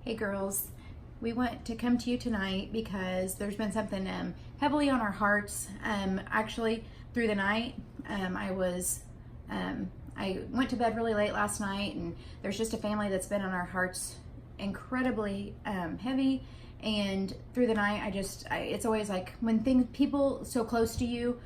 Hey girls, we want to come to you tonight because there's been something heavily on our hearts. Actually, through the night, I went to bed really late last night, and there's just a family that's been on our hearts incredibly heavy. And through the night, it's always like when people so close to you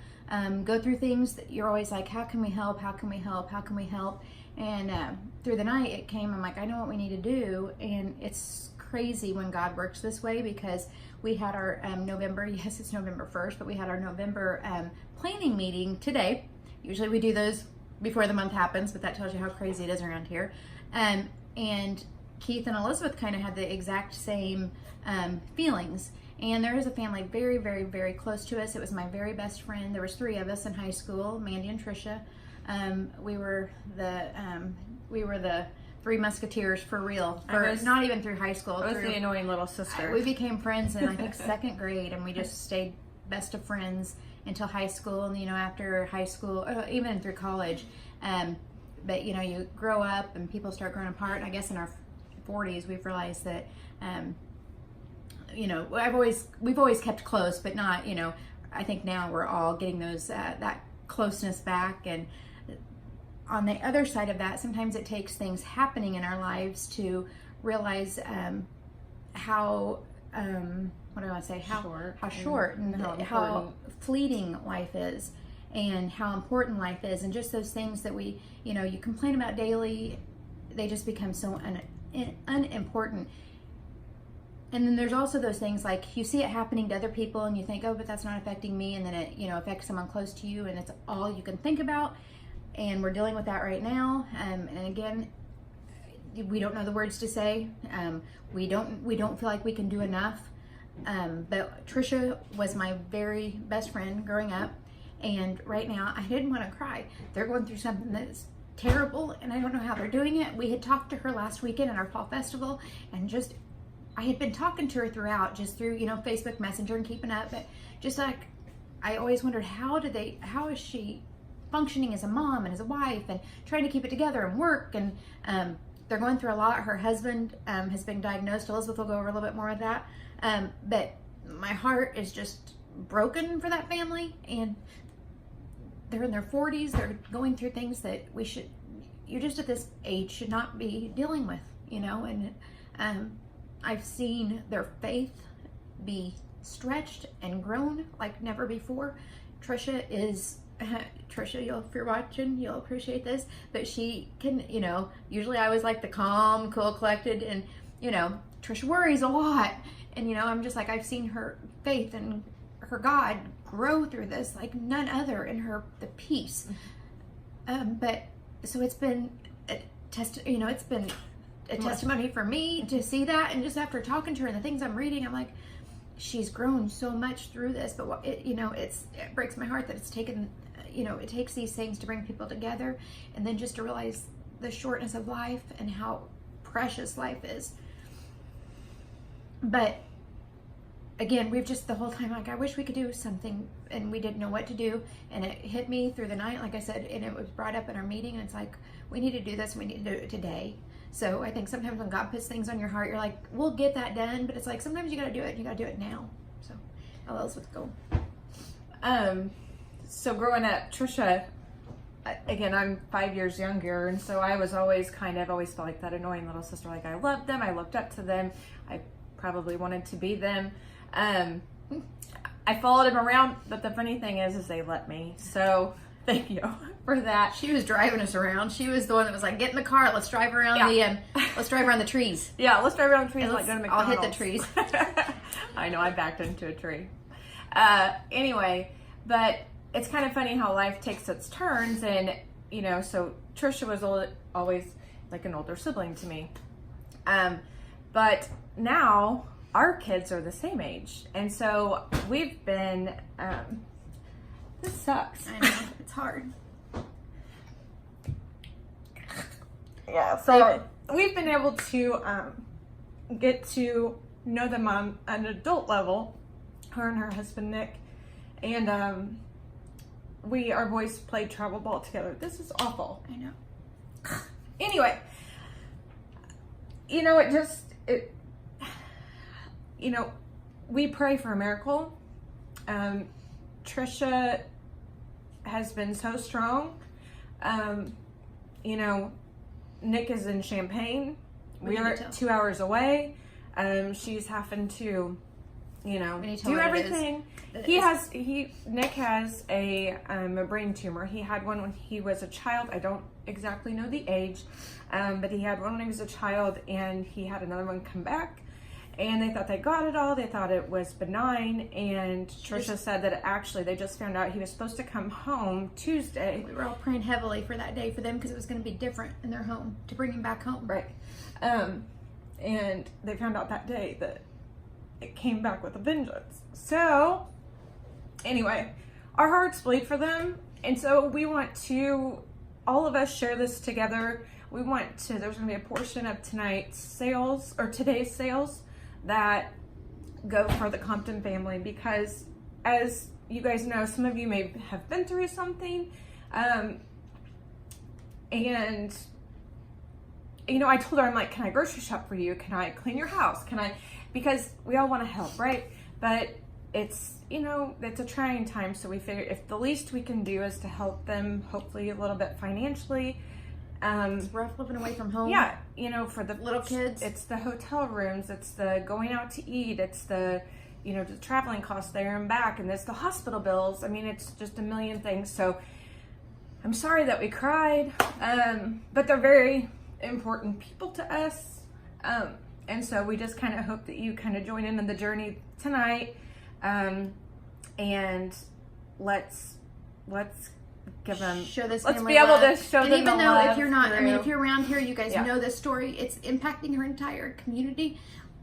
go through things that you're always like, how can we help? How can we help? How can we help? And through the night it came, I'm like, I know what we need to do. And it's crazy when God works this way, because we had our November, yes, it's November 1st, but we had our November planning meeting today. Usually we do those before the month happens, but that tells you how crazy it is around here. And Keith and Elizabeth kind of had the exact same feelings. And there is a family very, very, very close to us. It was my very best friend. There was 3 of us in high school, Mandy and Trisha. We were the 3 musketeers for real. Not even through high school. I was the annoying little sister. We became friends in, I think, 2nd grade, and we just stayed best of friends until high school. And after high school, even through college. But you grow up and people start growing apart. And I guess in our 40s we've realized that we've always kept close, but not, I think now we're all getting those that closeness back. And on the other side of that, sometimes it takes things happening in our lives to realize how short and how fleeting life is, and how important life is, and just those things that you complain about daily, they just become so unimportant. And then there's also those things like you see it happening to other people and you think, oh, but that's not affecting me, and then it affects someone close to you, and it's all you can think about. And we're dealing with that right now. And again, we don't know the words to say. We don't feel like we can do enough. But Trisha was my very best friend growing up, and right now I didn't want to cry. They're going through something that's terrible, and I don't know how they're doing it. We had talked to her last weekend at our fall festival, and I had been talking to her throughout, just through Facebook Messenger and keeping up, but just like I always wondered, how is she functioning as a mom and as a wife and trying to keep it together and work. And they're going through a lot. Her husband has been diagnosed. Elizabeth will go over a little bit more of that. But my heart is just broken for that family, and they're in their 40s. They're going through things that you're just at this age should not be dealing with, and I've seen their faith be stretched and grown like never before. Trisha, if you're watching, you'll appreciate this, but she can, usually I was like the calm, cool, collected, and, Trisha worries a lot. And, I'm just like, I've seen her faith and her God grow through this like none other, in the peace. But so it's been it's been a testimony for me to see that. And just after talking to her and the things I'm reading, I'm like, she's grown so much through this. But it breaks my heart that it's taken, it takes these things to bring people together, and then just to realize the shortness of life and how precious life is. But again, we've just the whole time like, I wish we could do something, and we didn't know what to do. And it hit me through the night, like I said, and it was brought up in our meeting, and it's like, we need to do this, and we need to do it today. So I think sometimes when God puts things on your heart, you're like, we'll get that done, but it's like sometimes you gotta do it, and you gotta do it now. So how else would go? So growing up, Trisha, again, I'm 5 years younger, and so I was always always felt like that annoying little sister. Like, I loved them, I looked up to them, I probably wanted to be them. I followed them around, but the funny thing is they let me. So thank you for that. She was driving us around. She was the one that was like, get in the car, let's drive around let's drive around the trees. Yeah, let's drive around the trees. Like I'll hit the trees. I know, I backed into a tree. Anyway, but it's kind of funny how life takes its turns, and so Trisha was always like an older sibling to me. But now our kids are the same age, and so we've been this sucks. I know, it's hard. Yeah, so we've been able to get to know them on an adult level, her and her husband Nick, and our boys played travel ball together. This is awful. I know. Anyway, you know, we pray for a miracle. Trisha has been so strong. You know, Nick is in Champaign. We are 2 hours away. She's having to, you know, do everything. Nick has a brain tumor. He had one when he was a child. I don't exactly know the age, but he had one when he was a child, and he had another one come back. And they thought they got it all. They thought it was benign. And Trisha said that actually they just found out he was supposed to come home Tuesday. We were all praying heavily for that day for them because it was going to be different in their home, to bring him back home. Right. And they found out that day that it came back with a vengeance. So, anyway, our hearts bleed for them. And so we want to, all of us, share this together. We want to, there's going to be a portion of tonight's sales, or today's sales, that go for the Compton family, because as you guys know, some of you may have been through something, and you know, I told her, I'm like, can I grocery shop for you? Can I clean your house? Can I, because we all want to help, right? But it's, you know, it's a trying time, so we figure if the least we can do is to help them, hopefully a little bit financially. It's rough living away from home. Yeah, you know, for the little kids, it's the hotel rooms, it's the going out to eat, it's the, you know, the traveling costs there and back, and it's the hospital bills. I mean, it's just a million things. So I'm sorry that we cried, but they're very important people to us, and so we just kind of hope that you kind of join in on the journey tonight, and let's give them, show this let's family be able love. to show and them even the though love if you're not, through. I mean, if you're around here, you guys Yeah. know this story. It's impacting her entire community.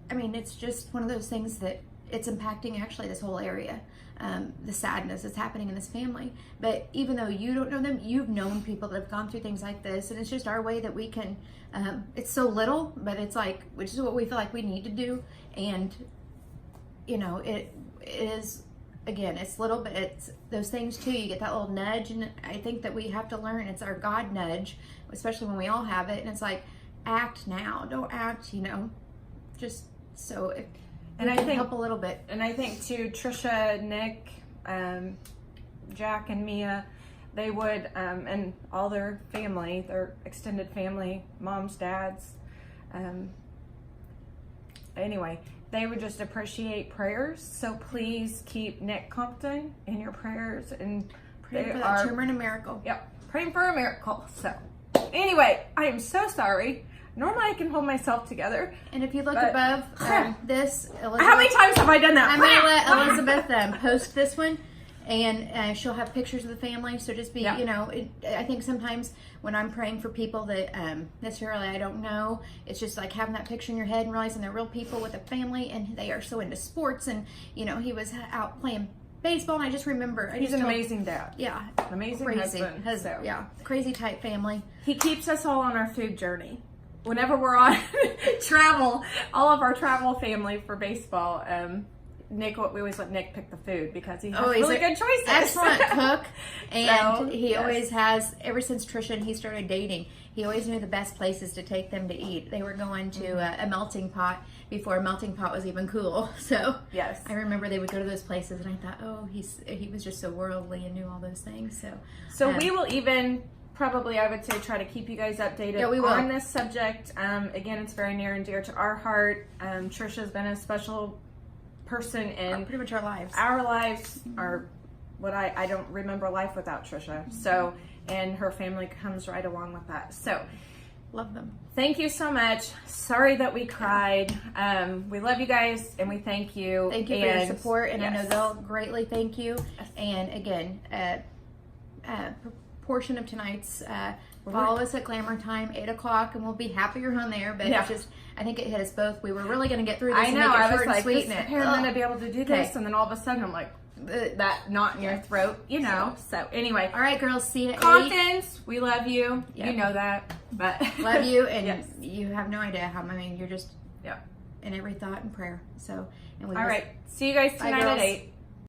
I mean, it's just one of those things that it's impacting actually this whole area. The sadness that's happening in this family. But even though you don't know them, you've known people that have gone through things like this, and it's just our way that we can, it's so little, but it's like, which is what we feel like we need to do. And you know, it is, again, it's little, but it's those things too. You get that little nudge, and I think that we have to learn, it's our God nudge, especially when we all have it. And it's like, act now, don't act, you know, just so if and we I can think help a little bit. And I think too, Trisha, Nick, Jack, and Mia, they would, and all their family, their extended family, moms, dads, anyway, they would just appreciate prayers. So please keep Nick Compton in your prayers, and Praying for that tumor and a miracle. Yep, praying for a miracle. So anyway, I am so sorry. Normally I can hold myself together. And if you look above this, Elizabeth, how many times have I done that? I'm going to let Elizabeth post this one, and she'll have pictures of the family. So just be, you know, I think sometimes when I'm praying for people that necessarily I don't know, it's just like having that picture in your head and realizing they're real people with a family, and they are so into sports. And, you know, he was out playing baseball, and I just remember. He's an amazing dad. Yeah. Amazing crazy husband. So. Yeah. Crazy type family. He keeps us all on our food journey. Whenever we're on travel, all of our travel family for baseball, Nick, we always let Nick pick the food because he has really good choices. Excellent cook, and So, he always has, ever since Trisha and he started dating, he always knew the best places to take them to eat. They were going to a melting pot before a melting pot was even cool. So yes, I remember they would go to those places, and I thought, oh, he was just so worldly and knew all those things. So we will even probably, I would say, try to keep you guys updated on this subject. Again, it's very near and dear to our heart. Trisha's been a special person in pretty much our lives. Our lives are what I don't remember life without Trisha. So, and her family comes right along with that. So, love them. Thank you so much. Sorry that we cried. We love you guys, and we thank you. Thank you for your support, and I know yes. they'll greatly thank you. Yes. And again, portion of tonight's follow us at Glamour Time, 8 o'clock, and we'll be happy you're on there. But it's just, I think it hit us both. We were really going to get through this. I know. And make it I short was and like, sweet, I'm going to be able to do this, and then all of a sudden I'm like, that knot in your throat, you know. So anyway, all right, girls, see you at 8. Comptons, we love you. Yep. You know that, but love you, and yes. you have no idea how. I mean, you're just in every thought and prayer. So, and we all right. See you guys tonight at 8.